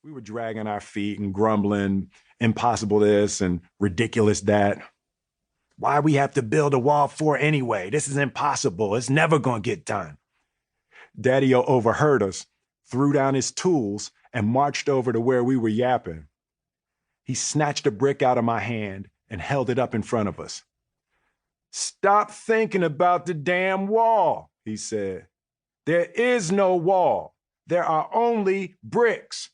We were dragging our feet and grumbling, impossible this and ridiculous that. Why we have to build a wall for anyway? This is impossible. It's never going to get done. Daddy-O overheard us, threw down his tools, and marched over to where we were yapping. He snatched a brick out of my hand and held it up in front of us. Stop thinking about the damn wall, he said. There is no wall. There are only bricks.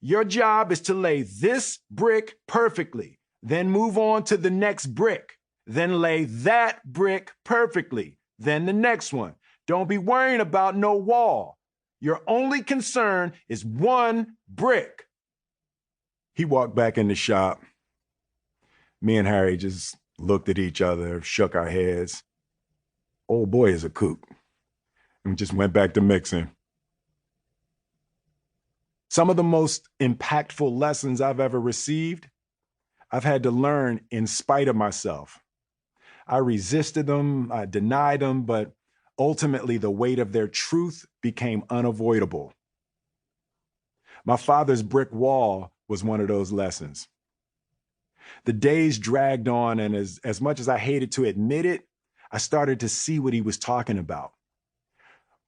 Your job is to lay this brick perfectly, then move on to the next brick, then lay that brick perfectly, then the next one. Don't be worrying about no wall. Your only concern is one brick. He walked back in the shop. Me and Harry just looked at each other, shook our heads. Old boy is a kook. And just went back to mixing. Some of the most impactful lessons I've ever received, I've had to learn in spite of myself. I resisted them, I denied them, but ultimately the weight of their truth became unavoidable. My father's brick wall was one of those lessons. The days dragged on, and as much as I hated to admit it, I started to see what he was talking about.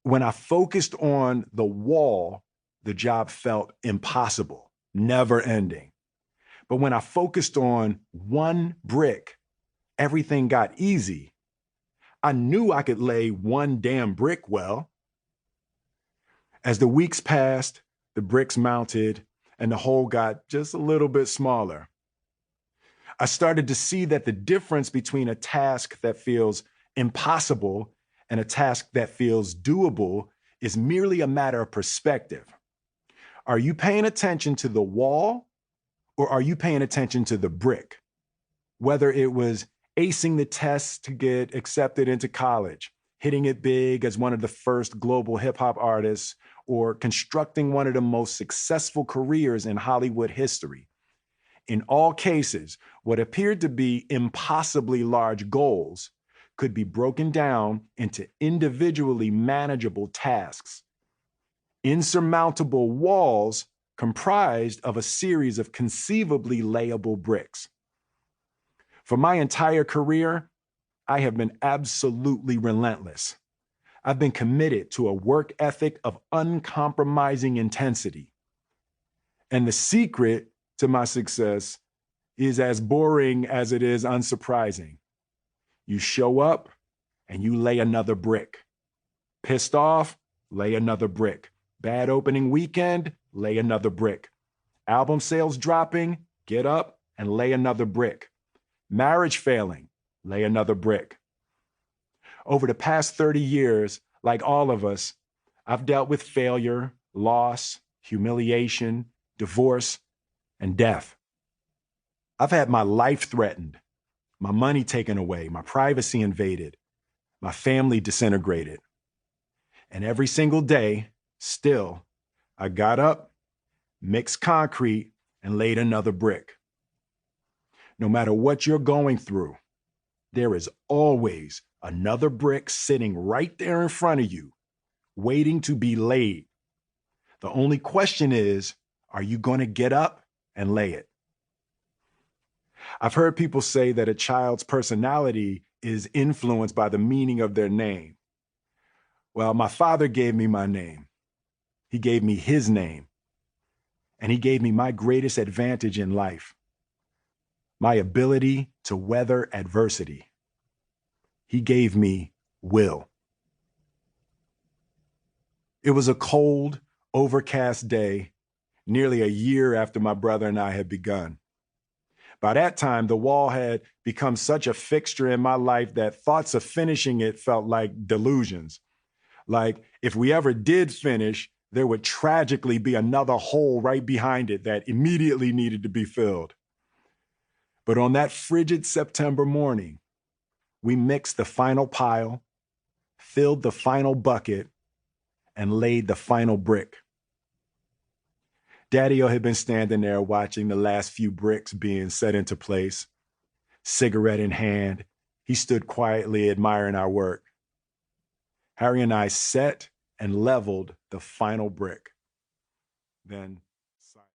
When I focused on the wall, the job felt impossible, never ending. But when I focused on one brick, everything got easy. I knew I could lay one damn brick well. As the weeks passed, the bricks mounted, and the hole got just a little bit smaller. I started to see that the difference between a task that feels impossible and a task that feels doable is merely a matter of perspective. Are you paying attention to the wall, or are you paying attention to the brick? Whether it was acing the tests to get accepted into college, hitting it big as one of the first global hip hop artists, or constructing one of the most successful careers in Hollywood history. In all cases, what appeared to be impossibly large goals could be broken down into individually manageable tasks. Insurmountable walls comprised of a series of conceivably layable bricks. For my entire career, I have been absolutely relentless. I've been committed to a work ethic of uncompromising intensity. And the secret to my success is as boring as it is unsurprising. You show up and you lay another brick. Pissed off, lay another brick. Bad opening weekend, lay another brick. Album sales dropping, get up and lay another brick. Marriage failing, lay another brick. Over the past 30 years, like all of us, I've dealt with failure, loss, humiliation, divorce, and death. I've had my life threatened, my money taken away, my privacy invaded, my family disintegrated. And every single day, still, I got up, mixed concrete, and laid another brick. No matter what you're going through, there is always another brick sitting right there in front of you, waiting to be laid. The only question is, are you going to get up and lay it? I've heard people say that a child's personality is influenced by the meaning of their name. Well, my father gave me my name. He gave me his name. And he gave me my greatest advantage in life, my ability to weather adversity. He gave me will. It was a cold, overcast day, nearly a year after my brother and I had begun. By that time, the wall had become such a fixture in my life that thoughts of finishing it felt like delusions. Like if we ever did finish, there would tragically be another hole right behind it that immediately needed to be filled. But on that frigid September morning, we mixed the final pile, filled the final bucket, and laid the final brick. Daddy-O had been standing there watching the last few bricks being set into place. Cigarette in hand, he stood quietly admiring our work. Harry and I set and leveled the final brick. Then